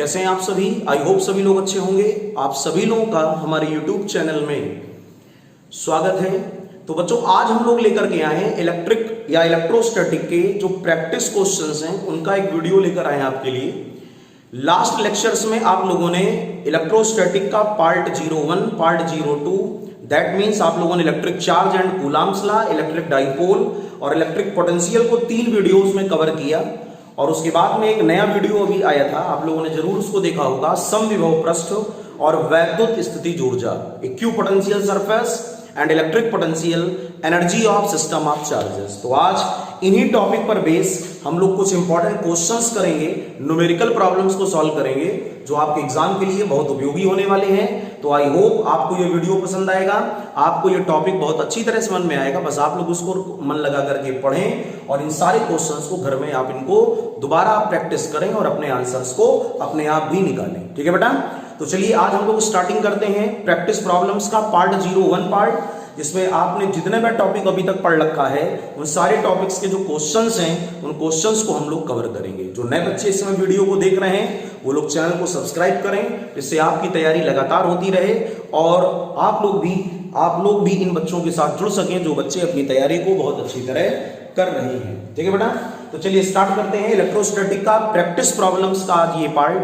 कैसे हैं आप सभी? आई होप सभी लोग अच्छे होंगे। आप सभी लोगों का हमारे यूट्यूब चैनल में स्वागत है। तो बच्चों, आज हम लोग लेकर के आए हैं इलेक्ट्रिक या इलेक्ट्रोस्टैटिक के जो प्रैक्टिस क्वेश्चंस हैं उनका एक वीडियो लेकर आए हैं आपके लिए। लास्ट लेक्चर्स में आप लोगों ने इलेक्ट्रोस्टैटिक का पार्ट 01, पार्ट 02, दैट मीन्स आप लोगों ने electric charge and Coulomb's law, electric dipole और इलेक्ट्रिक पोटेंशियल को 3 वीडियोस में कवर किया। और उसके बाद में एक नया वीडियो अभी आया था, आप लोगों ने जरूर उसको देखा होगा, समविभव पृष्ठ और वैद्युत स्थितिज ऊर्जा, equipotential surface and electric potential energy of system of charges. तो आज इन्हीं टॉपिक पर बेस हम लोग कुछ इंपॉर्टेंट क्वेश्चंस करेंगे, न्यूमेरिकल प्रॉब्लम्स को सॉल्व करेंगे जो आपके एग्जाम के लिए बहुत उपयोगी होने वाले हैं। तो आई होप आपको ये वीडियो पसंद आएगा, आपको ये टॉपिक बहुत अच्छी तरह समझ में आएगा। बस आप लोग उसको मन लगा करके पढ़ें और इन सारे क्वेश्चंस को घर में आप इनको दोबारा प्रैक्टिस करें और अपने आंसर्स को अपने आप भी निकालें। ठीक है बेटा? तो चलिए आज हम लोग स्टार्टिंग करते हैं प्रैक्टिस प्रॉब्लम्स का पार्ट 01 पार्ट, जिसमें आपने जितने भी टॉपिक अभी तक पढ़ रखा है उन सारे टॉपिक्स के जो क्वेश्चंस हैं उन क्वेश्चंस को हम लोग कवर करेंगे। जो नए बच्चे इस समय वीडियो को देख रहे हैं वो लोग चैनल को सब्सक्राइब करें, जिससे आपकी तैयारी लगातार होती रहे और आप लोग भी इन बच्चों के साथ जुड़ सकें जो बच्चे अपनी तैयारी को बहुत अच्छी तरह कर रहे हैं। ठीक है बेटा? तो चलिए स्टार्ट करते हैं इलेक्ट्रोस्टैटिक का प्रैक्टिस प्रॉब्लम्स का आज ये पार्ट।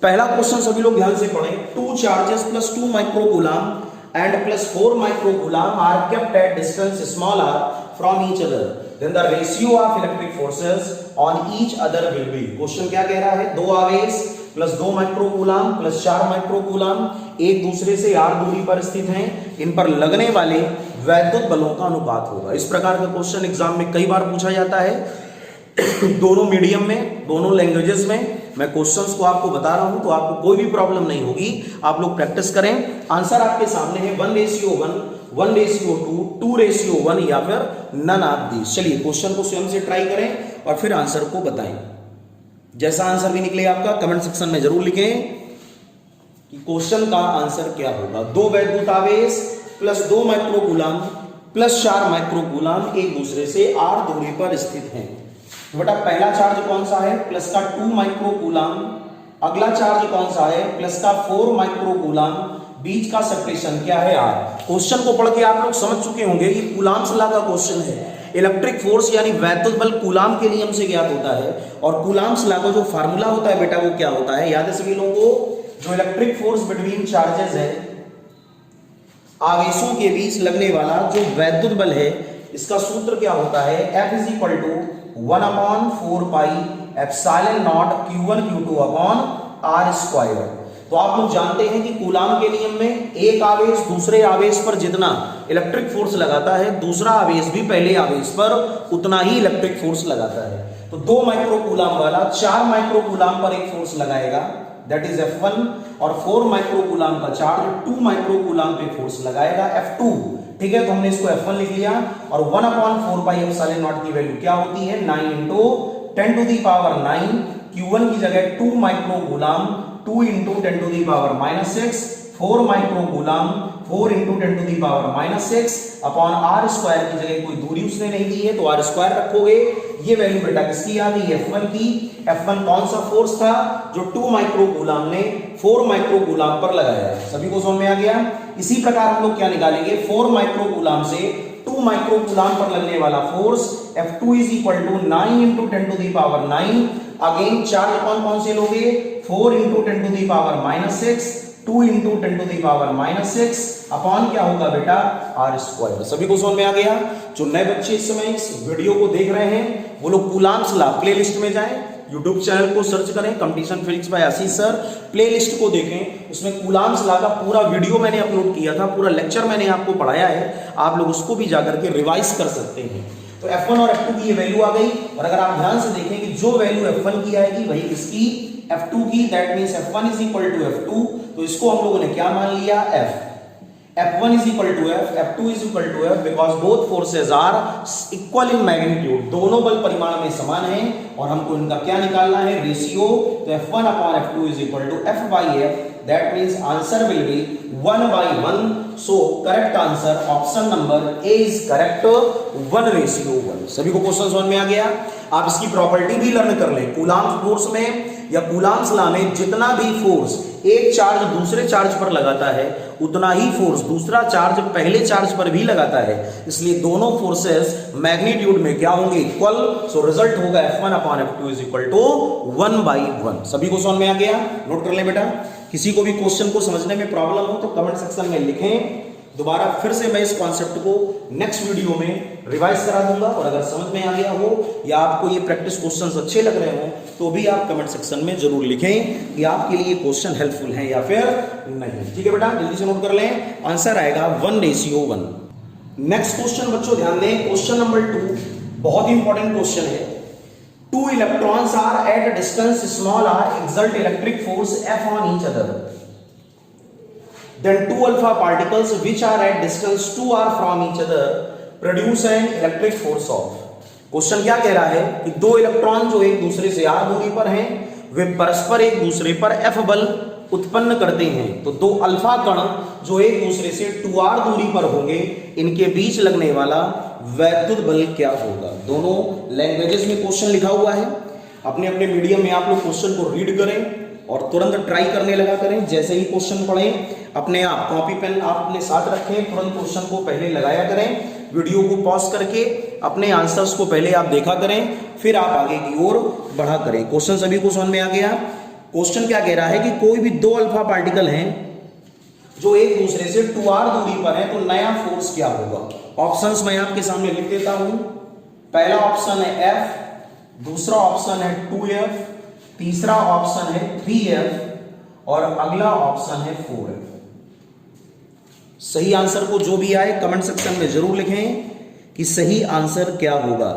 पहला क्वेश्चन सभी लोग ध्यान से पढ़ें। 2 charges plus 2 microcoulomb and plus 4 microcoulomb are kept at distance smaller from each other, then the ratio of electric forces on each other will be। Question क्या कह रहा है? 2 आवेश प्लस 2 माइक्रोकूलम प्लस 4 माइक्रोकूलम एक दूसरे से r दूरी पर स्थित हैं, इन पर लगने वाले वैद्युत बलों का अनुपात होगा। इस प्रकार का क्वेश्चन एग्जाम में कई बार पूछा जाता है दोनों मीडियम में, दोनों लैंग्वेजेस में। मैं क्वेश्चंस को आपको बता रहा हूं तो आपको कोई भी प्रॉब्लम नहीं होगी, आप लोग प्रैक्टिस करें। आंसर आपके सामने है 1:1, 1:2, 2:1 या फिर नन ऑफ दीस। चलिए क्वेश्चन को स्वयं से ट्राई करें और फिर आंसर को बताएं। जैसा आंसर भी निकले आपका कमेंट सेक्शन में जरूर लिखें कि क्वेश्चन का आंसर क्या होगा। 2 वैद्युत आवेश प्लस 2 माइक्रोकूलम प्लस 4 माइक्रोकूलम एक दूसरे से r दूरी पर स्थित हैं। बेटा पहला चार्ज कौन सा है? प्लस का 2 माइक्रोकूलम। अगला चार्ज कौन सा है? प्लस का 4 माइक्रोकूलम। बीच का सेपरेशन क्या है? r। क्वेश्चन को पढ़ के आप लोग समझ चुके होंगे ये कूलम्ब्स लॉ का क्वेश्चन है। इलेक्ट्रिक फोर्स यानी वैद्युत बल कूलम्ब के नियम से ज्ञात होता है और कूलम्ब्स लॉ का जो फार्मूला होता है बेटा वो क्या होता है? याद है सभी लोगों को? जो इलेक्ट्रिक फोर्स बिटवीन चार्जेस है, आवेशों के बीच लगने वाला जो वैद्युत बल है, इसका सूत्र क्या होता है? F = 1/4 pi epsilon not Q1 Q2 upon r²। तो आप लोग जानते हैं कि कूलम्ब के नियम में एक आवेश दूसरे आवेश पर जितना इलेक्ट्रिक फोर्स लगाता है, दूसरा आवेश भी पहले आवेश पर उतना ही इलेक्ट्रिक फोर्स लगाता है। तो 2 माइक्रोकूलम वाला 4 माइक्रोकूलम पर एक फोर्स लगाएगा, दैट इज F1, और 4 माइक्रोकूलम का चार्ज 2 माइक्रोकूलम पे फोर्स लगाएगा, F2। ठीक है, तो हमने इसको F1 लिख लिया और 1/4 पाई एप्सिलॉन नॉट की वैल्यू क्या होती है? 9 × 10⁹ Q1 की जगह 2 माइक्रोकूलम, 2 × 10⁻⁻6, 4 माइक्रोकूलम, 4 × 10⁻⁻6 अपॉन r² की जगह कोई दूरी उसने नहीं दी है तो r² रखोगे। ये वैल्यू बेटा किसकी आ गई? F1 की। F1 कौन सा फोर्स था? जो 2 माइक्रोकूलम ने 4 माइक्रोकूलम पर लगाया है। सभी को समझ में आ गया? इसी प्रकार हम लोग क्या निकालेंगे? 4 माइक्रोकूलम से 2 माइक्रोकूलम पर लगने वाला फोर्स F2 = 9 × 10⁹ अगेन चार्ज कौन से लोगे? 4 × 10⁻⁻6, 2 × 10⁻⁻6 अपॉन क्या होगा बेटा? r²। सभी को समझ में आ गया? जो नए बच्चे इस समय इस वीडियो को देख रहे हैं वो लोग कूलम्ब्स लॉ प्लेलिस्ट में जाएं, यूट्यूब चैनल को सर्च करें कंपटीशन फिजिक्स बाय आशीष सर, प्लेलिस्ट को देखें, उसमें कूलम्ब्स लॉ का पूरा वीडियो मैंने अपलोड किया था, पूरा लेक्चर मैंने आपको पढ़ाया है, आप लोग उसको भी जाकर के रिवाइज कर सकते हैं। तो F1 और F2 की ये वैल्यू आ गई और अगर आप ध्यान से देखें कि जो वैल्यू F1 की आएगी वही किसकी? F2 की। दैट मींस F1 = F2, तो इसको हम लोगों ने क्या मान लिया? F। F1 = F, F2 = F because both forces are equal in magnitude. दोनों बल परिमाण में समान हैं और हमको इनका क्या निकालना है? रेशियो। तो F1/F2 = F/F, that means answer will be 1/1। So correct answer option number A is correct, 1:1। सभी को क्वेश्चन समझ में आ गया? आप इसकी प्रॉपर्टी भी लर्न कर लें। कूलम्ब फोर्स में या कूलाम्स लॉ में जितना भी फोर्स एक चार्ज दूसरे चार्ज पर लगाता है उतना ही फोर्स दूसरा चार्ज पहले चार्ज पर भी लगाता है, इसलिए दोनों फोर्सेस मैग्नीट्यूड में क्या होंगे, इक्वल। सो रिजल्ट होगा F1/F2 इज इक्वल टू 1/1। सभी को समझ में आ गया? नोट कर ले बेटा। किसी को भी क्वेश्चन को समझने में प्रॉब्लम हो तो कमेंट सेक्शन में लिखें, दोबारा फिर से मैं इस कॉन्सेप्ट को नेक्स्ट वीडियो में रिवाइज करा दूंगा। और अगर समझ में आ गया हो या आपको ये प्रैक्टिस क्वेश्चंस अच्छे लग रहे हो तो भी आप कमेंट सेक्शन में जरूर लिखें कि आपके लिए क्वेश्चन हेल्पफुल है या फिर नहीं। ठीक है बेटा, जल्दी से नोट कर लें। आंसर आएगा 1:1। नेक्स्ट क्वेश्चन बच्चों ध्यान दें, क्वेश्चन नंबर 2 बहुत इंपॉर्टेंट क्वेश्चन है। 2 electrons are at a distance small r exert electric force F on each other. Then 2 alpha particles which are at distance 2r from each other produce an electric force of। Question क्या कह रहा है कि 2 electron जो एक दूसरे से r दूरी पर हैं वे परस्पर एक दूसरे पर F बल उत्पन्न करते हैं। तो 2 अल्फा कण जो एक दूसरे से 2r दूरी पर होंगे इनके बीच लगने वाला वैद्युत बल क्या होगा। दोनों लैंग्वेजेस में क्वेश्चन लिखा हुआ है। अपने अपने मीडियम में आप लोग क्वेश्चन को रीड करें और तुरंत ट्राई करने लगा करें। जैसे ही क्वेश्चन पढ़ें अपने आप कॉपी पेन आप अपने साथ रखें, तुरंत क्वेश्चन को पहले लगाया करें, वीडियो को पॉज करके अपने आंसर्स को पहले आप देखा करें, फिर आप आगे की ओर बढ़ा करें। क्वेश्चन सभी को समझ में आ गया? क्वेश्चन क्या कह रहा है कि कोई भी 2 अल्फा पार्टिकल हैं जो एक दूसरे से 2r दूरी पर है तो नया फोर्स क्या होगा। ऑप्शंस मैं आपके सामने लिख देता हूं। पहला ऑप्शन है F, दूसरा ऑप्शन है 2F, तीसरा ऑप्शन है 3F और अगला ऑप्शन है 4F। सही आंसर को जो भी आए कमेंट सेक्शन में जरूर लिखें कि सही आंसर क्या होगा।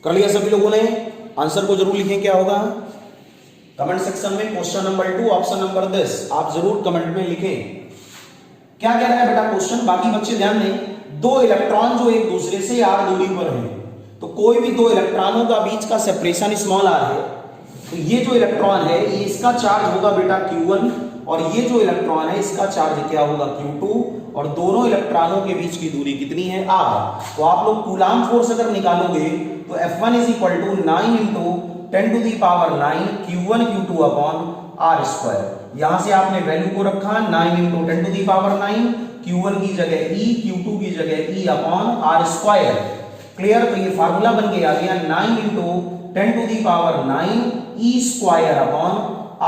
कर लिया सभी लोगों ने? आंसर को जरूर लिखें क्या होगा कमेंट सेक्शन में। क्वेश्चन नंबर 2 ऑप्शन नंबर 10 आप जरूर कमेंट में लिखें। क्या कह रहा है बेटा क्वेश्चन, बाकी बच्चे ध्यान दें। 2 इलेक्ट्रॉन जो एक दूसरे से r दूरी पर हैं, तो कोई भी 2 इलेक्ट्रॉनों का बीच का सेपरेशन स्मॉल r है, तो ये जो इलेक्ट्रॉन है ये इसका चार्ज होगा बेटा Q1 और ये जो इलेक्ट्रॉन है इसका चार्ज क्या होगा Q2 और दोनों इलेक्ट्रॉनों के बीच की दूरी कितनी है r। तो आप लोग कूलाम फोर्स अगर निकालोगे तो F1 is equal to 9 into 10 to the power 9 Q1 Q2 upon r square. यहां से आपने वैल्यू को रखा 9 into 10 to the power 9, Q1 की जगह E, Q2 की जगह E upon r square. Clear? तो ये फार्मूला बन के आ गया 9 into 10 to the power 9 E square upon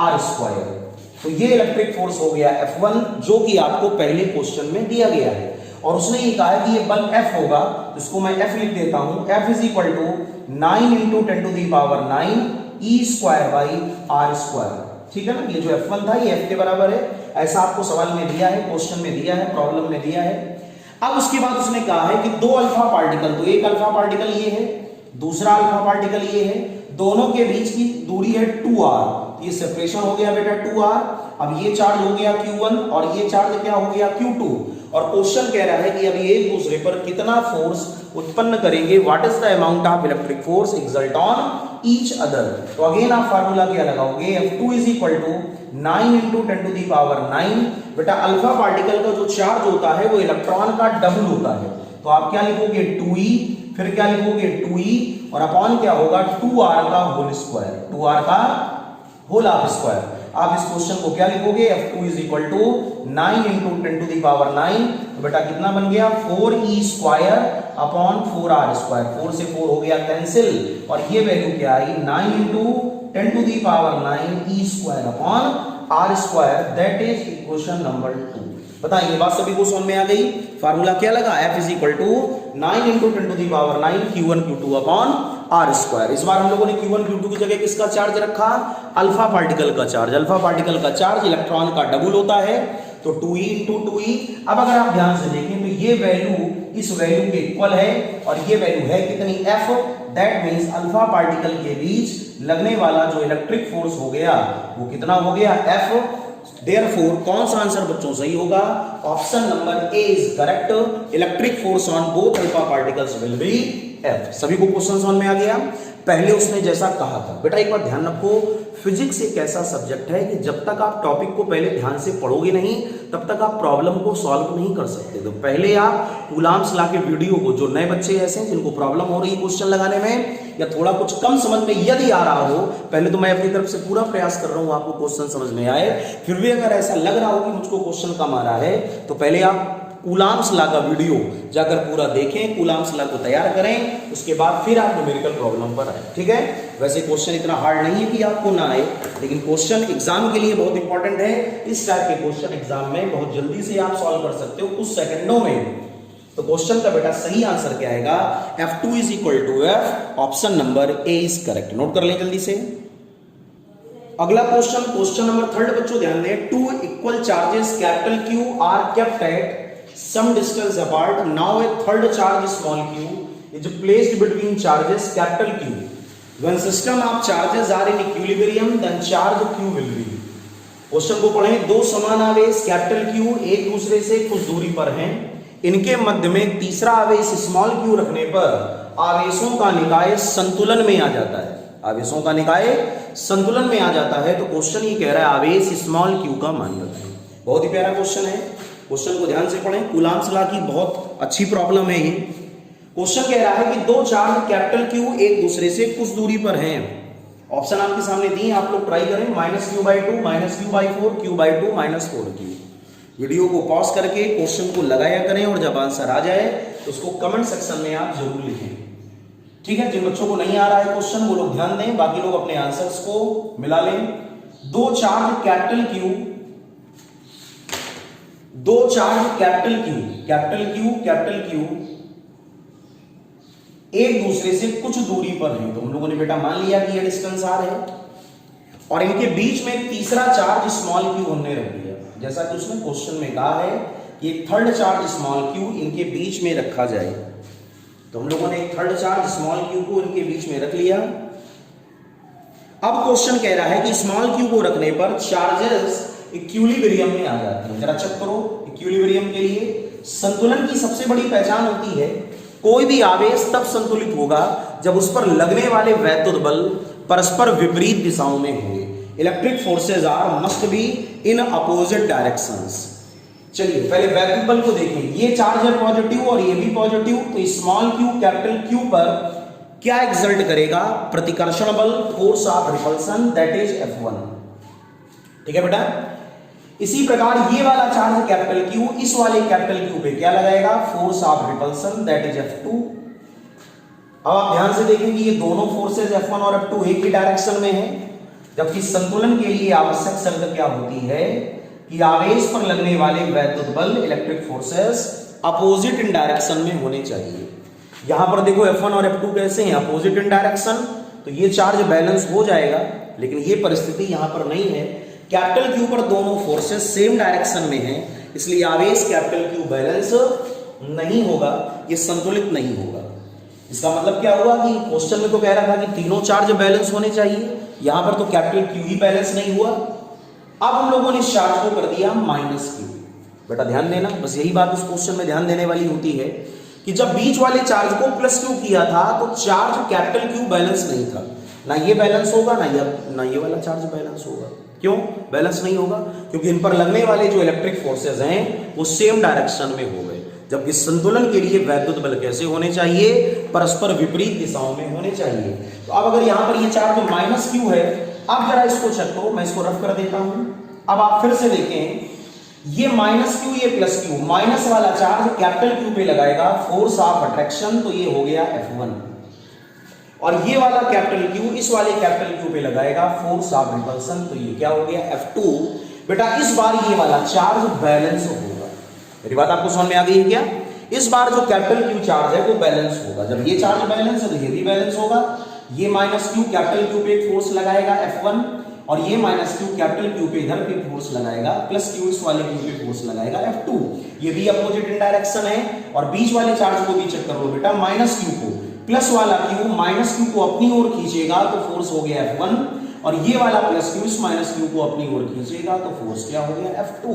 r square. तो ये इलेक्ट्रिक फोर्स हो गया F1 जो कि आपको पहले क्वेश्चन में दिया गया है। और उसने ये कहा है कि ये बल F होगा, तो इसको मैं F लिख देता हूं। F is equal to 9 into 10 to the power 9 E square by r square. ठीक है ना? ये जो F1 था ये F के बराबर है, ऐसा आपको सवाल में दिया है, क्वेश्चन में दिया है, प्रॉब्लम में दिया है। अब उसके बाद उसने कहा है कि 2 अल्फा पार्टिकल, तो एक अल्फा पार्टिकल ये है, दूसरा अल्फा पार्टिकल ये है, दोनों के बीच की दूरी है 2r। ये सेपरेशन हो गया बेटा 2r। अब ये चार्ज हो गया Q1 और ये चार्ज क्या हो गया Q2। और क्वेश्चन कह रहा है कि अभी एक दूसरे पर कितना फोर्स उत्पन्न करेंगे, what is the amount of electric force exert on each other. तो अगेन आप फार्मूला क्या लगाओगे, F2 is equal to 9 into 10 to the power 9। बेटा अल्फा पार्टिकल का जो चार्ज होता है वो इलेक्ट्रॉन का डबल होता है, तो आप क्या लिखोगे 2e, फिर क्या लिखोगे 2e और अपॉन क्या होगा 2r का होल स्क्वायर, 2r का होल हाफ स्क्वायर। आप इस क्वेश्चन को क्या लिखोगे, F2 is equal to 9 into 10 to the power 9। तो बेटा कितना बन गया 4e square upon 4r square. 4 से 4 हो गया कैंसिल और ये वैल्यू क्या आई 9 into 10 to the power 9 e square upon r square. That is equation number 2। बताइए बात सभी को समझ में आ गई? फार्मूला क्या लगा, F is equal to 9 into 10 to the power 9 Q1 Q2 upon r square. इस बार हम लोगों ने Q1 Q2 की जगह किसका चार्ज रखा, अल्फा पार्टिकल का चार्ज। अल्फा पार्टिकल का चार्ज इलेक्ट्रॉन का डबल होता है, तो 2e इंटू 2e। अब अगर आप ध्यान से देखें तो ये वैल्यू इस वैल्यू के इक्वल है और ये वैल्यू है कितनी F। That means alpha particle के बीच लगने वाला जो इलेक्ट्रिक फोर्स हो गया वो कितना हो गया F। Therefore, कौन सा आंसर बच्चों सही होगा, option number A is correct. Electric force on both alpha particles will be F। सभी को क्वेश्चन समझ में आ गया? पहले उसने जैसा कहा था बेटा, एक बार ध्यान रखो, फिजिक्स एक ऐसा सब्जेक्ट है कि जब तक आप टॉपिक को पहले ध्यान से पढ़ोगे नहीं तब तक आप प्रॉब्लम को सॉल्व नहीं कर सकते। तो पहले आप कूलाम्स लॉ के वीडियो को, जो नए बच्चे ऐसे हैं जिनको प्रॉब्लम हो रही है क्वेश्चन लगाने में या थोड़ा कुछ कम समझ में यदि आ रहा हो, पहले तो मैं अपनी तरफ से पूरा प्रयास कर रहा हूं आपको क्वेश्चन समझ में आए। फिर भी अगर ऐसा लग रहा हो कि मुझको क्वेश्चन कम आ रहा है तो पहले आप कूलाम्स लॉ का वीडियो जाकर पूरा देखें, कूलाम्स लॉ को तैयार करें, उसके बाद फिर आप न्यूमेरिकल प्रॉब्लम पर आए। ठीक है, वैसे क्वेश्चन इतना हार्ड नहीं है कि आपको ना आए, लेकिन क्वेश्चन एग्जाम के लिए बहुत इंपॉर्टेंट है। इस टाइप के क्वेश्चन एग्जाम में बहुत जल्दी से आप सॉल्व कर सकते हो कुछ सेकंडों में। तो क्वेश्चन का बेटा सही आंसर क्या आएगा? F2 is equal to F, option number A is correct. Note कर लें जल्दी से। अगला क्वेश्चन नंबर 3 बच्चों ध्यान दें। 2 equal charges capital Q are kept at some distance apart. Now a third charge small q is placed between charges capital Q. When system of charges are in equilibrium, then charge q will be. Question को पढ़ें। दो समान आवेश capital Q एक दूसरे से कुछ दूरी पर हैं, इनके मध्य में तीसरा आवेश स्मॉल q रखने पर आवेशों का निकाय संतुलन में आ जाता है। आवेशों का निकाय संतुलन में आ जाता है। तो क्वेश्चन ये कह रहा है आवेश स्मॉल q का मान बताएं। बहुत ही प्यारा क्वेश्चन है, क्वेश्चन को ध्यान से पढ़ें। कूलाम्स लॉ की बहुत अच्छी प्रॉब्लम है ये। क्वेश्चन कह रहा है कि दो चार्ज कैपिटल Q एक दूसरे से कुछ दूरी पर हैं। ऑप्शन आपके सामने दिए, आप लोग ट्राई करें। -q/2, -q/4, q/2, -4q। Video को पॉज करके क्वेश्चन को लगाया करें और जब आंसर आ जाए तो उसको कमेंट सेक्शन में आप जरूर लिखें। ठीक है, जिन बच्चों को नहीं आ रहा है क्वेश्चन वो लोग ध्यान दें, बाकी लोग अपने आंसर्स को मिला लें। दो चार्ज कैपिटल Q एक दूसरे से कुछ दूरी पर हैं। तो हम लोगों ने बेटा मान लिया कि ये डिस्टेंस r है और इनके बीच में तीसरा चार्ज स्मॉल q हमने रख दिया, जैसा कि उसने क्वेश्चन में कहा है कि एक थर्ड चार्ज स्मॉल q इनके बीच में रखा जाए। तो हम लोगों ने एक थर्ड चार्ज स्मॉल q को इनके बीच में रख लिया। अब क्वेश्चन कह रहा है कि स्मॉल q को रखने पर चार्जेस इक्विलिब्रियम में आ जाते हैं। जरा चेक करो, इक्विलिब्रियम के लिए संतुलन की सबसे बड़ी पहचान होती है कोई भी आवेश तब संतुलित होगा जब उस पर लगने वाले वैद्युत बल परस्पर विपरीत दिशाओं में होंगे। Electric forces are must be in opposite directions. चलिए पहले वैद्युत बल को देखें। ये चार्ज है पॉजिटिव और ये भी पॉजिटिव, तो स्मॉल q कैपिटल Q पर क्या एक्सर्ट करेगा? प्रतिकर्षण बल, force of repulsion, that is F1। ठीक है बेटा। इसी प्रकार ये वाला चार्ज कैपिटल Q इस वाले कैपिटल Q पे क्या लगाएगा? Force of repulsion, that is F2। अब आप ध्यान से देखें कि ये दोनों फोर्सेस F1 और F2 एक ही डायरेक्शन में है, जबकि संतुलन के लिए आवश्यक शर्त क्या होती है कि आवेश पर लगने वाले वैद्युत बल electric forces opposite in direction में होने चाहिए। यहां पर देखो F1 और F2 कैसे हैं? अपोजिट इन डायरेक्शन, तो ये चार्ज बैलेंस हो जाएगा, लेकिन ये परिस्थिति यहां पर नहीं है। कैपिटल Q पर दोनों फोर्सेस सेम डायरेक्शन में हैं, इसलिए आवेश कैपिटल Q बैलेंस नहीं होगा, ये संतुलित नहीं होगा। इसका मतलब क्या हुआ कि क्वेश्चन में तो कह रहा था कि तीनों चार्ज बैलेंस होने चाहिए, यहां पर तो कैपिटल Q ही बैलेंस नहीं हुआ। अब हम लोगों ने इस चार्ज को कर दिया -Q। बेटा ध्यान देना, बस यही बात इस क्वेश्चन में ध्यान देने वाली होती है कि जब बीच वाले चार्ज को +Q किया था तो चार्ज कैपिटल Q बैलेंस नहीं था। ना ये बैलेंस होगा ना ये वाला चार्ज बैलेंस होगा। क्यों बैलेंस नहीं होगा? क्योंकि इन पर लगने वाले जो इलेक्ट्रिक फोर्सेस हैं वो सेम डायरेक्शन में हो गए, जबकि संतुलन के लिए वैद्युत बल कैसे होने चाहिए? परस्पर विपरीत दिशाओं में होने चाहिए। तो अब अगर यहां पर ये चार्ज -Q है, अब जरा इसको चेक करो, मैं इसको रफ कर देता हूं। अब आप फिर से देखें, ये -Q ये +Q, माइनस वाला चार्ज कैपिटल Q पे लगाएगा फोर्स ऑफ अट्रैक्शन, तो ये हो गया F1, और ये वाला कैपिटल Q इस वाले कैपिटल Q पे लगाएगा फोर्स ऑफ रिपल्सन, तो ये क्या हो गया? F2। बेटा इस बार ये वाला चार्ज बैलेंस होगा। मेरी बात आपको समझ में आ गई है क्या? इस बार जो कैपिटल Q चार्ज है वो बैलेंस होगा। जब ये चार्ज बैलेंस है तो ये भी बैलेंस होगा। ये -Q कैपिटल Q पे एक फोर्स लगाएगा F1, और ये -Q कैपिटल Q पे इधर पे फोर्स लगाएगा, +Q इस वाले Q पे फोर्स लगाएगा F2। ये भी अपोजिट इन डायरेक्शन है। और बीच वाले चार्ज को भी चेक कर लो बेटा, -Q को प्लस वाला Q -Q को अपनी ओर खींचेगा तो फोर्स हो गया F1, और ये वाला +Q इस -Q को अपनी ओर खींचेगा तो फोर्स क्या हो गया? F2।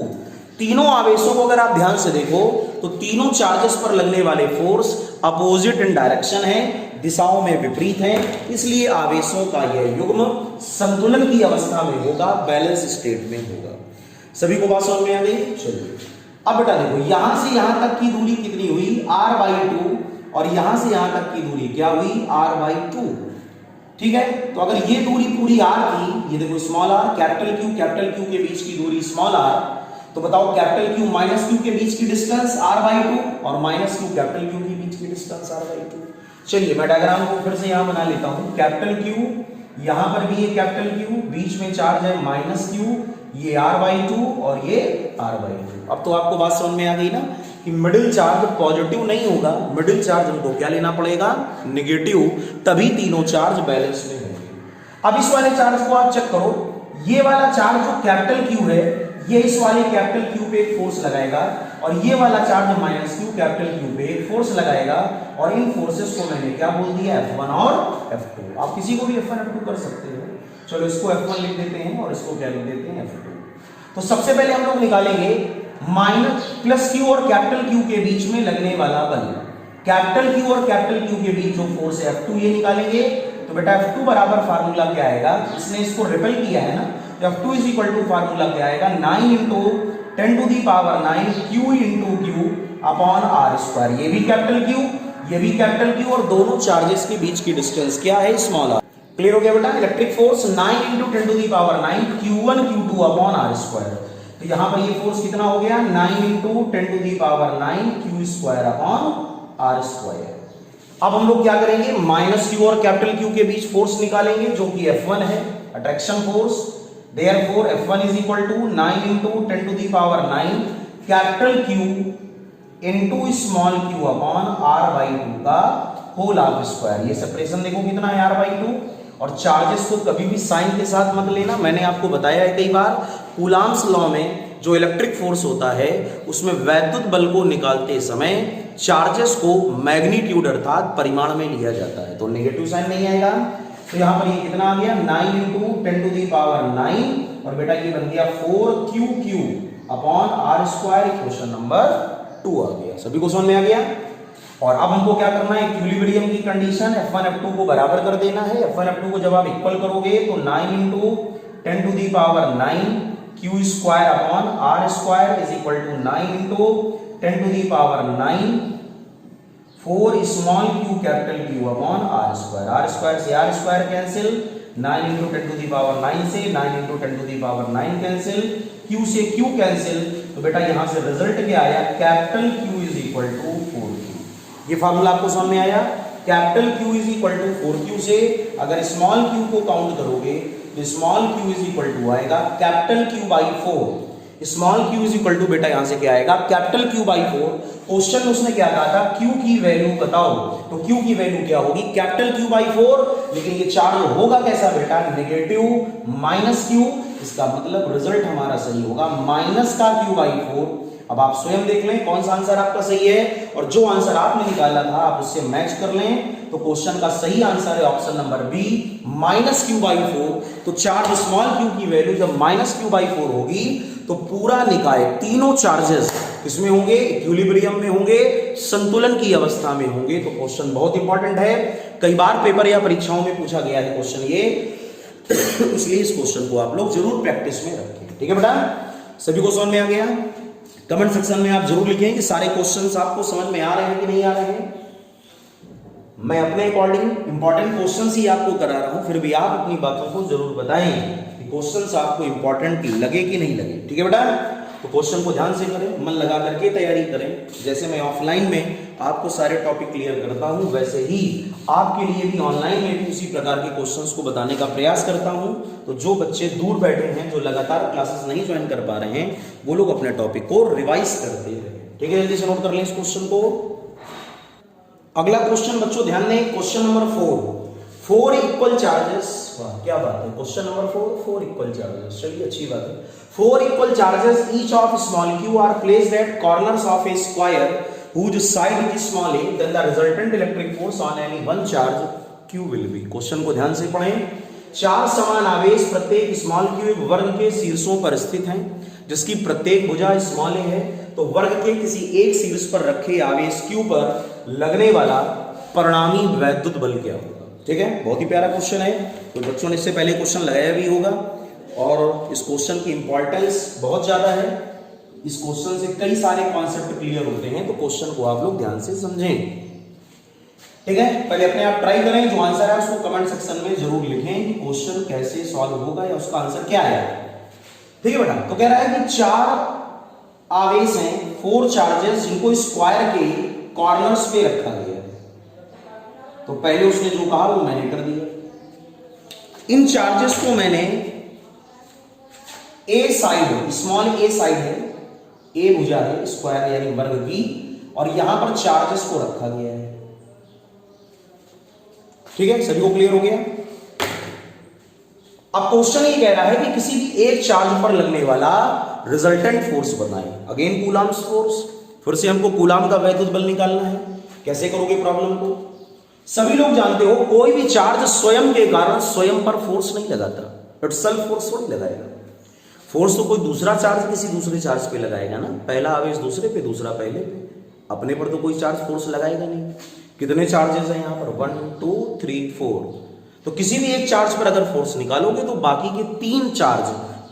तीनों आवेशों को अगर आप ध्यान से देखो तो तीनों चार्जेस पर लगने वाले फोर्स अपोजिट इन डायरेक्शन है, दिशाओं में विपरीत है, इसलिए आवेशों का यह युग्म संतुलन की अवस्था में होगा, बैलेंस स्टेट में होगा। सभी को बात समझ में आ गई? चलिए अब बेटा देखो, यहां से यहां तक की दूरी कितनी हुई? r/2, और यहां से यहां तक की दूरी क्या हुई? r/2। ठीक है, तो अगर ये दूरी पूरी r थी, ये देखो स्मॉल r, कैपिटल Q के बीच की दूरी स्मॉल r, तो बताओ कैपिटल Q माइनस Q के बीच की डिस्टेंस r/2 और माइनस Q कैपिटल Q के बीच की डिस्टेंस r/2। चलिए मैं डायग्राम को फिर से यहां बना लेता हूं। कैपिटल Q, यहां पर भी ये कैपिटल Q, बीच में चार्ज है माइनस Q, ये r/2 और ये r/2। अब तो आपको बात समझ में आ गई ना कि मिडिल चार्ज पॉजिटिव नहीं होगा, मिडिल चार्ज हमको क्या लेना पड़ेगा? नेगेटिव, तभी तीनों चार्ज बैलेंस में होंगे। अब इस वाले चार्ज को आप चेक करो, ये वाला चार्ज जो कैपिटल Q है, ये इस वाले कैपिटल Q पे एक फोर्स लगाएगा, और ये वाला charge minus Q capital Q पे एक फोर्स लगाएगा, और इन फोर्सेस को मैंने क्या बोल दिया? F1 और F2। आप किसी को भी F1 F2 कर सकते हो। चलो इसको F1 लिख देते हैं और इसको क्या लिख देते हैं? F2। तो सबसे पहले हम लोग निकालेंगे माइनस प्लस Q और कैपिटल Q के बीच में लगने वाला बल। कैपिटल Q और कैपिटल Q के बीच जो फोर्स है F2, ये निकालेंगे। तो बेटा F2 बराबर फार्मूला क्या आएगा? इसने इसको रिपेल किया है ना, तो F2 is equal to formula क्या आएगा? 9 × 10⁹ Q × Q अपॉन r²। ये भी कैपिटल Q, ये भी कैपिटल Q, और दोनों चार्जेस के बीच की डिस्टेंस क्या है? Small r। क्लियर हो गया बेटा? Electric force 9 × 10⁹ Q1 Q2 upon r²। तो यहां पर ये फोर्स कितना हो गया? 9 × 10⁹ Q² अपॉन r²। अब हम लोग क्या करेंगे? माइनस Q और कैपिटल Q के बीच फोर्स निकालेंगे, जो कि F1 है, attraction force. Therefore F1 is equal to 9 × 10⁹ capital Q into small q upon r/2 का होल हाफ स्क्वायर। ये सेपरेशन देखो कितना है? r/2। और चार्जेस को कभी भी साइन के साथ मत लेना, मैंने आपको बताया है कई बार, कूलाम्स लॉ में जो इलेक्ट्रिक फोर्स होता है उसमें वैद्युत बल को निकालते समय चार्जेस को मैग्नीट्यूड अर्थात परिमाण में लिया जाता है, तो नेगेटिव साइन नहीं आएगा। तो यहां पर ये कितना आ गया? 9 × 10⁹ और बेटा ये बन गया 4qq upon r²। Question number 2 आ गया। सभी को समझ में आ गया? और अब हमको क्या करना है? इक्विलिब्रियम की कंडीशन F1 F2 को बराबर कर देना है। F1 F2 को जब आप इक्वल करोगे तो 9 × 10⁹ Q² upon r² is equal to 9 × 10⁹ 4 small q capital Q upon r² से r² कैंसिल, 9 × 10⁹ से 9 × 10⁹ कैंसिल, q से q कैंसिल। तो बेटा यहां से रिजल्ट क्या आया? Capital Q is equal to 4q। ये फार्मूला आपको समझ में आया? Capital Q is equal to 4q से अगर स्मॉल q को काउंट करोगे तो small q is equal to आएगा capital Q/4। Small q is equal to बेटा यहां से क्या आएगा? Capital Q/4। क्वेश्चन में उसने क्या कहा था? q की वैल्यू बताओ, तो q की वैल्यू क्या होगी? Capital Q/4। लेकिन ये चार्ज होगा कैसा बेटा? Negative minus q। इसका मतलब रिजल्ट हमारा सही होगा माइनस का Q/4। अब आप स्वयं देख लें कौन सा आंसर आपका सही है, और जो आंसर आपने निकाला था आप उससे मैच कर लें। तो क्वेश्चन का सही आंसर है option number B, minus Q/4। तो चार्ज स्मॉल q की वैल्यू जब माइनस Q/4 होगी तो पूरा निकाय तीनों चार्जेस किसमें होंगे? इक्विलिब्रियम में होंगे, संतुलन की अवस्था में होंगे। तो क्वेश्चन बहुत इंपॉर्टेंट है, कई बार पेपर या परीक्षाओं में पूछा गया है क्वेश्चन ये, इसलिए इस क्वेश्चन को आप लोग जरूर प्रैक्टिस में रखें। ठीक है बेटा? सभी को समझ में आ गया? कमेंट सेक्शन में आप जरूर लिखें कि सारे क्वेश्चंस आपको समझ में आ रहे हैं कि नहीं आ रहे हैं। मैं अपने अकॉर्डिंग इंपॉर्टेंट क्वेश्चंस ही आपको करा रहा हूं, फिर भी आप अपनी बातों को जरूर बताएं कि क्वेश्चंस आपको इंपॉर्टेंट लगे कि नहीं लगे। ठीक है बेटा? तो क्वेश्चन को ध्यान से करें, मन लगा करके तैयारी करें। जैसे मैं ऑफलाइन में आपको सारे टॉपिक क्लियर करता हूं, वैसे ही आपके लिए भी ऑनलाइन में भी उसी प्रकार के क्वेश्चंस को बताने का प्रयास करता हूं। तो जो बच्चे दूर बैठे हैं, जो लगातार क्लासेस नहीं ज्वाइन कर पा रहे हैं, वो लोग अपने टॉपिक को रिवाइज करते हैं। ठीक है? जल्दी से नोट कर लें इस क्वेश्चन को। अगला क्वेश्चन बच्चों ध्यान दें, क्वेश्चन नंबर 4 इक्वल चार्जेस। क्या बात है? Question number 4 equal charges. चलिए अच्छी बात है। 4 equal charges each of small q are placed at corners of a square whose side is small a, then the resultant electric force on any one charge q will be। Question को ध्यान से पढ़ें। 4 समान आवेश प्रत्येक small q एक वर्ग के शीर्षों पर स्थित हैं, जिसकी प्रत्येक भुजा स्मॉल a है। तो वर्ग के किसी एक शीर्ष पर रखे आवेश Q पर लगने वाला परिणामी वैद्युत बल क्या होगा। ठीक है, बहुत ही प्यारा क्वेश्चन है, तो बच्चों ने इससे पहले क्वेश्चन लगाया भी होगा और इस क्वेश्चन की इंपॉर्टेंस बहुत ज्यादा है। इस क्वेश्चन से कई सारे कॉन्सेप्ट क्लियर होते हैं, तो क्वेश्चन को आप लोग ध्यान से समझें। ठीक है, पहले अपने आप ट्राई करें, जो आंसर है उसको कमेंट सेक्शन में जरूर लिखें कि क्वेश्चन कैसे सॉल्व होगा या उसका आंसर क्या है। ठीक है बेटा, तो कह रहा है कि 4 आवेश हैं, 4 चार्जेस, जिनको स्क्वायर के कॉर्नर्स पे रखा गया है। तो पहले उसने जो कहा वो मैंने कर दिया। इन चार्जेस को मैंने ए साइड, स्मॉल ए साइड है, ए भुजा है स्क्वायर यानी वर्ग की, और यहां पर चार्जेस को रखा गया है। ठीक है, सभी को क्लियर हो गया। अब क्वेश्चन ये कह रहा है कि किसी भी एक चार्ज पर लगने वाला रिजल्टेंट फोर्स बताएं। अगेन कूलम्स फोर्स, फिर से हमको कूलम का वैद्युत बल निकालना है। कैसे करोगे प्रॉब्लम को? सभी लोग जानते हो कोई भी चार्ज स्वयं के कारण स्वयं पर फोर्स नहीं लगाता, बट सेल्फ फोर्स थोड़ी लगाएगा। फोर्स तो कोई दूसरा चार्ज किसी दूसरे चार्ज पे लगाएगा ना, पहला आवेश दूसरे पे, दूसरा पहले पे, अपने पर तो कोई चार्ज फोर्स लगाएगा नहीं। कितने चार्जेस हैं यहाँ पर? 1 2 3 4। तो किसी भी एक चार्ज पर अगर फोर्स निकालोगे तो बाकी के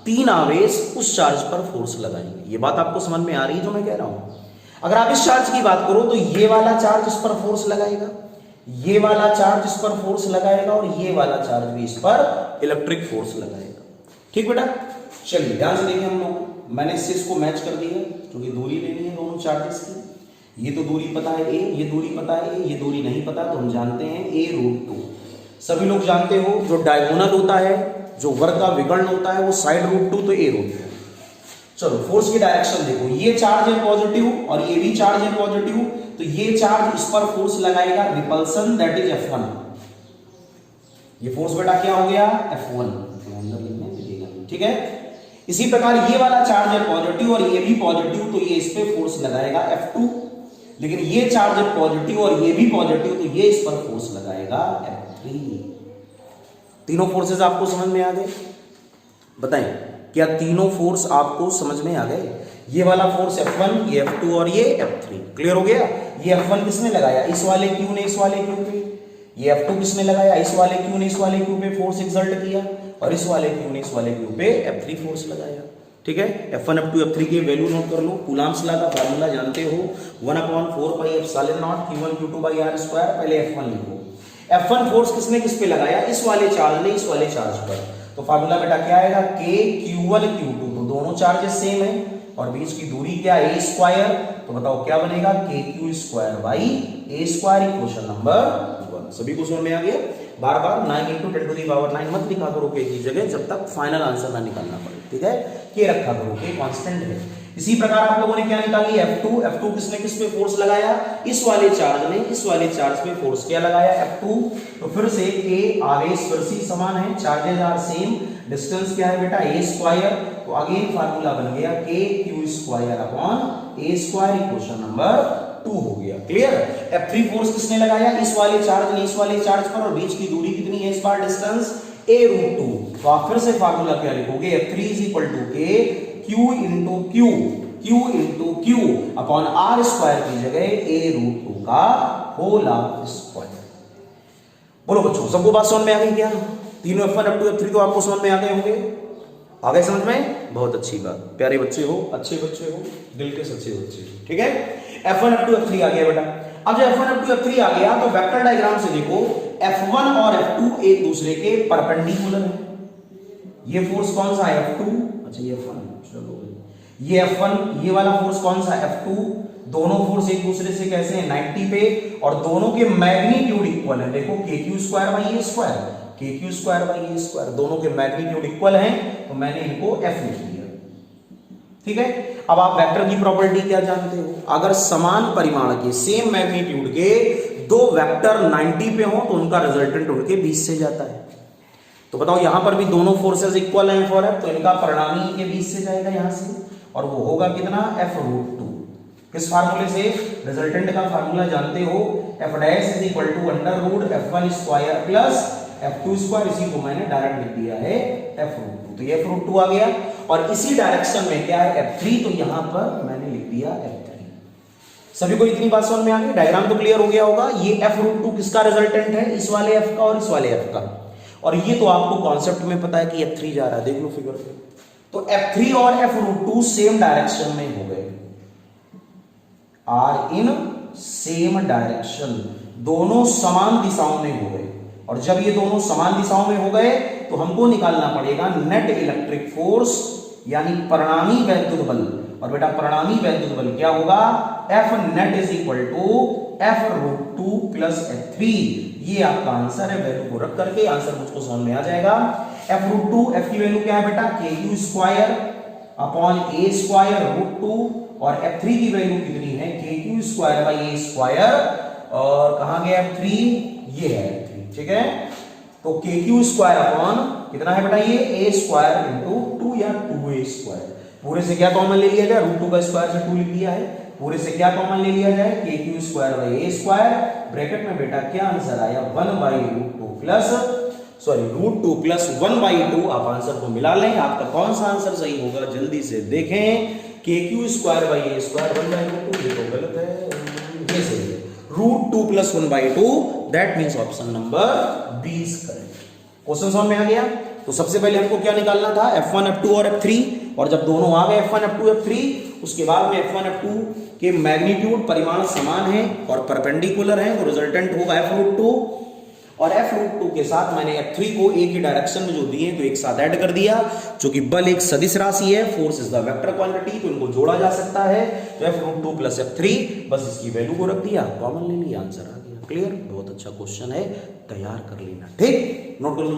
3 आवेश उस चार्ज पर फोर्स लगाएंगे। ये बात आपको समझ में आ रही है जो मैं कह रहा हूं? अगर आप इस चार्ज की बात करो तो ये वाला चार्ज इस पर फोर्स लगाएगा, ये वाला चार्ज इस पर फोर्स लगाएगा, और ये वाला चार्ज भी इस पर इलेक्ट्रिक फोर्स लगाएगा। ठीक बेटा, चलिए ध्यान से देखिए हम लोग, मैंने इससे इसको मैच कर दिया क्योंकि दूरी लेनी है दोनों चार्जेस की। ये तो दूरी पता है ए, ये दूरी पता है ए, ये दूरी नहीं पता, तो हम जानते हैं a√2। सभी लोग जानते हो जो डायगोनल होता है, जो वर्ग का विकर्ण होता है, वो साइड √2, तो a√2। चलो फोर्स की डायरेक्शन देखो, ये चार्ज है पॉजिटिव और ये भी चार्ज है पॉजिटिव, तो ये चार्ज इस पर फोर्स लगाएगा रिपल्सन, दैट इज F1। ये फोर्स बेटा क्या हो गया? F1। ठीक है, इसी प्रकार ये वाला चार्ज है पॉजिटिव और ये भी पॉजिटिव, तो ये इस पे फोर्स लगाएगा F2। लेकिन ये चार्ज है पॉजिटिव और ये भी पॉजिटिव, तो ये इस पर फोर्स लगाएगा F3। तीनों फोर्सेस आपको समझ में आ गए? बताएं, क्या तीनों फोर्स आपको समझ में आ गए? ये वाला फोर्स F1, ये F2 और ये F3। क्लियर हो गया? ये F1 किसने लगाया? इस वाले Q ने इस वाले Q पे। ये F2 किसने लगाया? इस वाले Q ने इस वाले Q पे फोर्स एक्सर्ट किया, और इस वाले Q ने इस वाले Q पे F3 फोर्स लगाया। ठीक है, F1 F2 F3 के वैल्यू नोट कर लो। कूलम्स लॉ का फार्मूला जानते हो, 1/4πε0 Q1 Q2/r²। पहले F1 लिखो। F1 फोर्स किसने किस पे लगाया? इस वाले चार्ज ने इस वाले चार्ज पर। तो फार्मूला बेटा क्या आएगा? K Q1 Q2, तो दोनों चार्जेस सेम है और बीच की दूरी क्या है? a²। तो बताओ क्या बनेगा? KQ²/a² equation number 1। सभी को समझ में आ गया? बार बार 9 × 10⁹ मत लिखा करो K की जगह, जब तक फाइनल आंसर ना निकालना पड़े। ठीक है, K रखा करो, K कांस्टेंट है। इसी प्रकार आप लोगों ने क्या निकाली? F2 किसने किस पे फोर्स लगाया? इस वाले चार्ज ने इस वाले चार्ज पे फोर्स क्या लगाया? F2। तो फिर से K आवेश फिर से समान है, चार्जेस आर सेम, डिस्टेंस क्या है बेटा? a²। तो अगेन फार्मूला बन गया KQ²/a² इक्वेशन नंबर 2 हो गया। क्लियर? F3 फोर्स किसने लगाया? इस वाले चार्ज ने इस वाले चार्ज पर, और बीच की दूरी कितनी है इस बार? Distance a√2। तो आप फिर से फार्मूला क्या लिखोगे? F3 = K Q upon r² की जगह a√2 का होल स्क्वायर। बोलो बच्चों, सबको बात समझ में आ गई क्या? तीनों F1 F2 F3 तो आपको समझ में आ गए होंगे। आ गए समझ में? बहुत अच्छी बात, प्यारे बच्चे हो, अच्छे बच्चे हो, दिल के सच्चे बच्चे। ठीक है, F1 F2 F3 आ गया बेटा। अब जब F1 F2 F3 आ गया तो वेक्टर डायग्राम से देखो, F1 और F2 एक दूसरे के परपेंडिकुलर है। ये फोर्स कौन सा है? F2। अच्छा ये F1, चलो ये F1, ये वाला फोर्स कौन सा? F2। दोनों फोर्स एक दूसरे से कैसे हैं? 90 पे, और दोनों के मैग्नीट्यूड इक्वल है। देखो KQ²/a², KQ²/a², दोनों के मैग्नीट्यूड इक्वल हैं, तो मैंने इनको F लिख दिया। ठीक है, अब आप वेक्टर की प्रॉपर्टी क्या जानते हो? अगर समान परिमाण के, सेम मैग्नीट्यूड के दो वेक्टर 90 पे हो तो उनका रिजल्टेंट उनके बीच से जाता है। तो बताओ यहां पर भी दोनों फोर्सेस इक्वल हैं फॉर F, तो इनका परिणामी के बीच से जाएगा यहां से, और वो होगा कितना? F√2। किस फार्मूले से? रिजल्टेंट का फार्मूला जानते हो, F' = √F1² + F2²। इसी को मैंने डायरेक्ट लिख दिया है F√2। तो ये F√2 आ गया, और इसी डायरेक्शन में क्या है F3, तो यहां पर मैंने लिख दिया F3। सभी को इतनी बात समझ में आ गई? डायग्राम तो क्लियर हो गया होगा। ये F√2 किसका रिजल्टेंट है? इस वाले F का और इस वाले F का। और ये तो आपको कॉन्सेप्ट में पता है कि F3 जा रहा है, देख लो फिगर पे। तो F3 और F√2 सेम डायरेक्शन में हो गए, आर इन सेम डायरेक्शन, दोनों समान दिशाओं में हो गए। और जब ये दोनों समान दिशाओं में हो गए तो हमको निकालना पड़ेगा नेट इलेक्ट्रिक फोर्स, यानी परिणामी वैद्युत बल। और बेटा परिणामी वैद्युत बल क्या होगा? F net is equal to F√2 plus F3। ये आपका आंसर है। वैल्यू को रख करके आंसर मुझको समझ में आ जाएगा। F√2, F की वैल्यू क्या है बेटा? KQ square upon A square √2, और F3 की वैल्यू कितनी है? KQ square by A square. और कहां गया F3? ये है F3, ठीक है। तो KQ स्क्वायर अपॉन कितना है बेटा? ये A स्क्वायर इंटू 2 या 2A स्क्वायर। पूरे से क्या कॉमन ले लिया जाए? √2 का स्क्वायर से 2 लिख दिया है। पूरे से क्या कॉमन ले लिया जाए? KQ square by A square. Bracket में बेटा क्या आंसर आया? 1/√2 प्लस √2 प्लस 1/2। आप आंसर को मिला लें, आपका कौन सा आंसर सही होगा जल्दी से देखें। KQ square by A square 1/√2, ये तो गलत है, ये सही है। √2 plus 1/2, that means option number 20 correct. Question समझ में आ गया? तो सबसे पहले हमको क्या निकालना था? F1, F2 और F3। और जब दोनों आ गए F1, F2, F3, उसके बाद में F1, F2 के मैग्नीट्यूड परिमाण समान है और परपेंडिकुलर है, तो रिजल्टेंट होगा F√2। और F√2 के साथ मैंने F3 को एक ही डायरेक्शन में जो दिए तो एक साथ ऐड कर दिया, क्योंकि बल एक सदिश राशि है, force is the vector quantity, तो इनको जोड़ा जा सकता है। तो F√2 प्लस F3, बस इसकी वैल्यू को रख दिया, कॉमन ले लिया, आंसर आ गया। क्लियर? बहुत अच्छा क्वेश्चन है, तैयार कर लेना। ठीक, नोट कर लो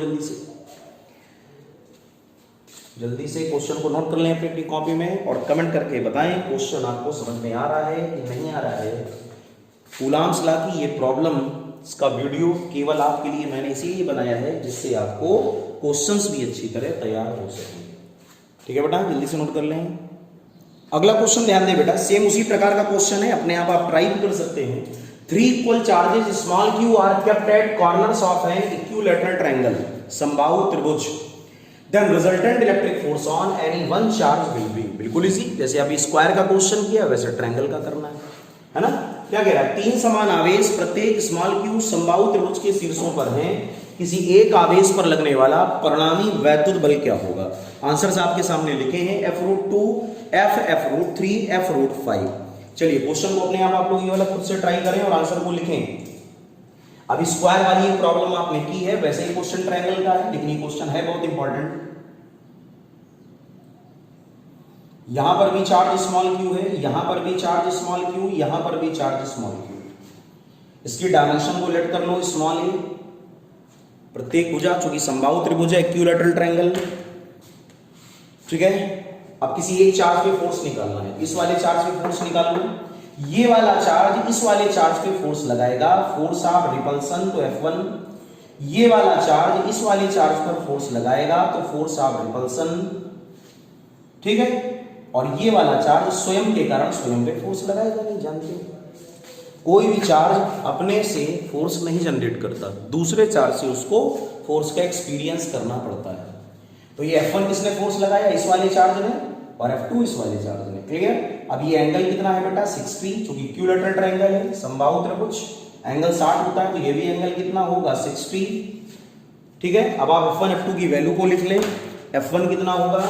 जल्दी से क्वेश्चन को नोट कर लें अपनी कॉपी में, और कमेंट करके बताएं क्वेश्चन आपको समझ में आ रहा है कि नहीं आ रहा है। कूलाम्स लॉ की ये प्रॉब्लम इसका वीडियो केवल आपके लिए मैंने इसीलिए बनाया है जिससे आपको क्वेश्चंस भी अच्छी तरह तैयार हो सके। ठीक है बेटा, जल्दी से नोट कर लें। अगला क्वेश्चन ध्यान दें बेटा, सेम उसी प्रकार का क्वेश्चन है, अपने आप ट्राई भी कर सकते हैं। 3 equal charges small q are kept at corners of an equilateral triangle, समबाहु त्रिभुज, then resultant electric force on any one charge will be. बिल्कुल इसी जैसे अभी स्क्वायर का क्वेश्चन किया वैसे ट्रायंगल का करना है ना। क्या कह रहा है? 3 समान आवेश प्रत्येक स्मॉल q समबाहु त्रिभुज के शीर्षों पर हैं, किसी एक आवेश पर लगने वाला परिणामी वैद्युत बल क्या होगा? आंसर्स आपके सामने लिखे हैं, F√2, F, F√3, F√5। चलिए क्वेश्चन को अपने आप लोग ये वाला खुद से ट्राई करें और आंसर को लिखें। अभी स्क्वायर वाली ये प्रॉब्लम आपने की है, वैसे ही क्वेश्चन ट्रायंगल का है, लेकिन ये क्वेश्चन है बहुत इंपॉर्टेंट। यहां पर भी चार्ज स्मॉल q है, यहां पर भी चार्ज स्मॉल q, यहां पर भी चार्ज स्मॉल q। इसकी डायमेंशन को लेट कर लो स्मॉल a। प्रत्येक भुजा चूंकि समबाहु त्रिभुज है, इक्विलैटरल ट्रायंगल, ठीक है। अब किसी एक चार्ज पे फोर्स निकालना है, इस वाले चार्ज पे फोर्स निकाल लो। ये वाला चार्ज इस वाले चार्ज पे फोर्स लगाएगा, फोर्स ऑफ रिपल्सन, तो F1। ये वाला चार्ज इस वाले चार्ज पर फोर्स लगाएगा, तो फोर्स ऑफ रिपल्सन, ठीक है। और ये वाला चार्ज स्वयं के कारण स्वयं पे फोर्स लगाएगा नहीं, जानते हो कोई भी चार्ज अपने से फोर्स नहीं जनरेट करता, दूसरे चार्ज से उसको फोर्स का एक्सपीरियंस करना पड़ता है। तो ये F1 किसने फोर्स लगाया? इस वाले चार्ज ने, और F2 इस वाले चार्ज ने। क्लियर? अब ये एंगल कितना है बेटा? 60, क्योंकि इक्विलैटरल ट्रायंगल है, समबाहु त्रिभुज, एंगल 60 होता है, तो ये भी एंगल कितना होगा? 60, ठीक है। अब आप F1 F2 की वैल्यू को लिख लें। F1 कितना होगा?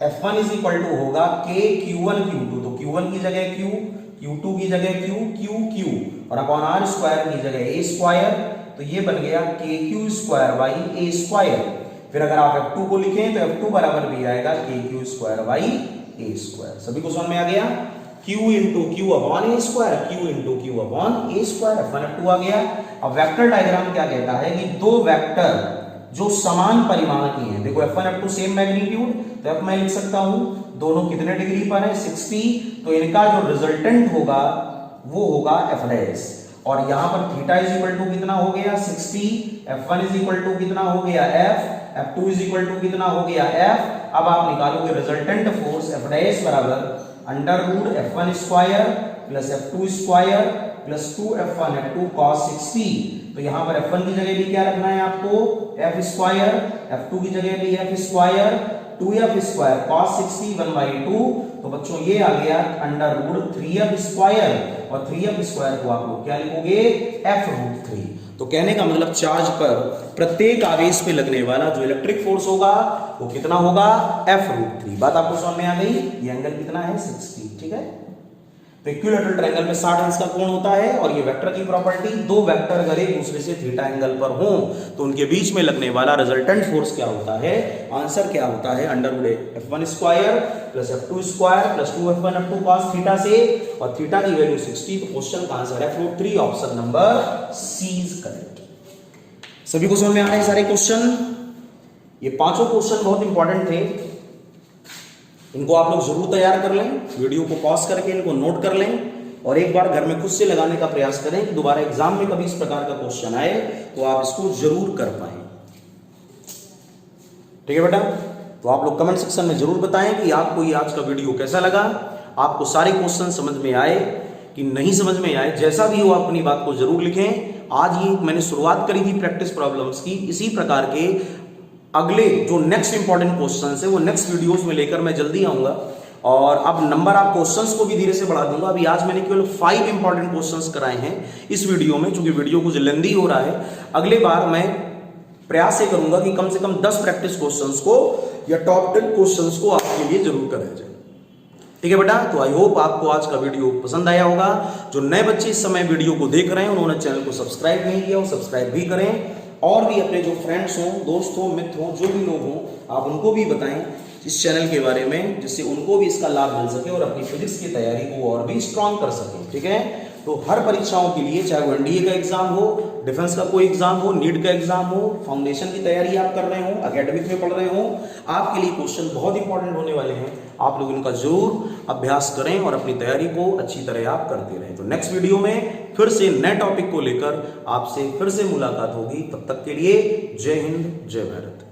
F1 इज इक्वल टू होगा K Q1 Q2, तो Q1 की जगह Q, Q2 की जगह Q, Q, और अपॉन R स्क्वायर की जगह A स्क्वायर, तो ये बन गया KQ square by A square. फिर अगर आप F2 को लिखें तो F2 बराबर भी आएगा KQ square by A square. सभी को समझ में आ गया? Q into Q upon A square, Q into Q upon A square. F1 F2 आ गया। अब वेक्टर डायग्राम क्या कहता है कि दो वेक्टर जो समान परिमाण की हैं, देखो F1 F2 सेम मैग्नीट्यूड, तो अब मैं लिख सकता हूं दोनों कितने डिग्री पर है? 60, तो इनका जो रिजल्टेंट होगा वो होगा F', और यहां पर थीटा इज इक्वल टू कितना हो गया? 60, F1 इज इक्वल टू कितना हो गया? F, F2 is equal to कितना हो गया? F। अब आप निकालोगे रिजल्टेंट फोर्स F' बराबर under root F1 square plus F2 square plus 2F1 F2 cos 60। तो यहां पर F1 की जगह भी क्या रखना है आपको? F स्क्वायर, F2 की जगह भी F square 2f square cos 60 1/2, तो बच्चों ये आ गया अंडर रूट 3f स्क्वायर, और 3f स्क्वायर को आप लोग क्या लिखोगे, f रूट 3। तो कहने का मतलब चार्ज पर प्रत्येक आवेश पे लगने वाला जो इलेक्ट्रिक फोर्स होगा वो कितना होगा, f रूट 3। बात आपको समझ में आ गई। ये एंगल कितना है, 60, ठीक है। तो इक्विलैटरल ट्रायंगल में 60 अंश का कोण होता है, और ये वेक्टर की प्रॉपर्टी, दो वेक्टर अगर एक दूसरे से थीटा एंगल पर हों तो उनके बीच में लगने वाला रिजल्टेंट फोर्स क्या होता है, आंसर क्या होता है, under root f1 square plus f2 square plus 2f1 f2 cos theta से, और थीटा की वैल्यू 60, तो क्वेश्चन का आंसर है f root 3, option number C is correct. सभी को समझ में आ रहे हैं सारे क्वेश्चन। ये पांचों क्वेश्चन बहुत इंपॉर्टेंट थे, इनको आप लोग जरूर तैयार कर लें, वीडियो को पॉज करके इनको नोट कर लें, और एक बार घर में खुद से लगाने का प्रयास करें कि दोबारा एग्जाम में कभी इस प्रकार का क्वेश्चन आए तो आप इसको जरूर कर पाए। ठीक है बेटा, तो आप लोग कमेंट सेक्शन में जरूर बताएं कि आपको ये आज का वीडियो कैसा लगा, आपको सारे क्वेश्चन समझ में आए कि नहीं समझ में आए। जैसा भी हो आप अपनी बात को जरूर लिखें। आज ये मैंने शुरुआत करी थी प्रैक्टिस प्रॉब्लम्स की, इसी प्रकार के अगले जो नेक्स्ट इंपॉर्टेंट क्वेश्चंस है वो नेक्स्ट वीडियोस में लेकर मैं जल्दी आऊंगा, और अब नंबर आप क्वेश्चंस को भी धीरे से बढ़ा दूंगा। अभी आज मैंने केवल 5 इंपॉर्टेंट क्वेश्चंस कराए हैं इस वीडियो में, क्योंकि वीडियो कुछ लेंदी हो रहा है। अगले बार मैं प्रयास ये करूंगा कि कम से कम 10 प्रैक्टिस क्वेश्चंस को या टॉप 10 क्वेश्चंस को आपके लिए जरूर कराया जाए। ठीक है बेटा, तो आई होप आपको आज का वीडियो पसंद आया होगा। जो नए बच्चे इस समय वीडियो को देख रहे हैं उन्होंने चैनल को सब्सक्राइब नहीं किया, वो सब्सक्राइब भी करें, और भी अपने जो फ्रेंड्स हों, दोस्त हों, मित्र हों, जो भी लोग हों, आप उनको भी बताएं इस चैनल के बारे में, जिससे उनको भी इसका लाभ मिल सके और अपनी फिजिक्स की तैयारी को और भी स्ट्रांग कर सकें। ठीक है, तो हर परीक्षाओं के लिए, चाहे वो एनडीए का एग्जाम हो, डिफेंस का कोई एग्जाम हो, नीट का एग्जाम हो, फाउंडेशन की तैयारी आप कर रहे हो, एकेडमिक में पढ़ रहे हो, आपके लिए क्वेश्चन बहुत इंपॉर्टेंट होने वाले हैं। आप लोग इनका जरूर अभ्यास करें और अपनी तैयारी को अच्छी तरह आप करते रहें। तो नेक्स्ट वीडियो में फिर से नए टॉपिक को लेकर आपसे फिर से मुलाकात होगी। तब तक के लिए जय हिंद, जय भारत।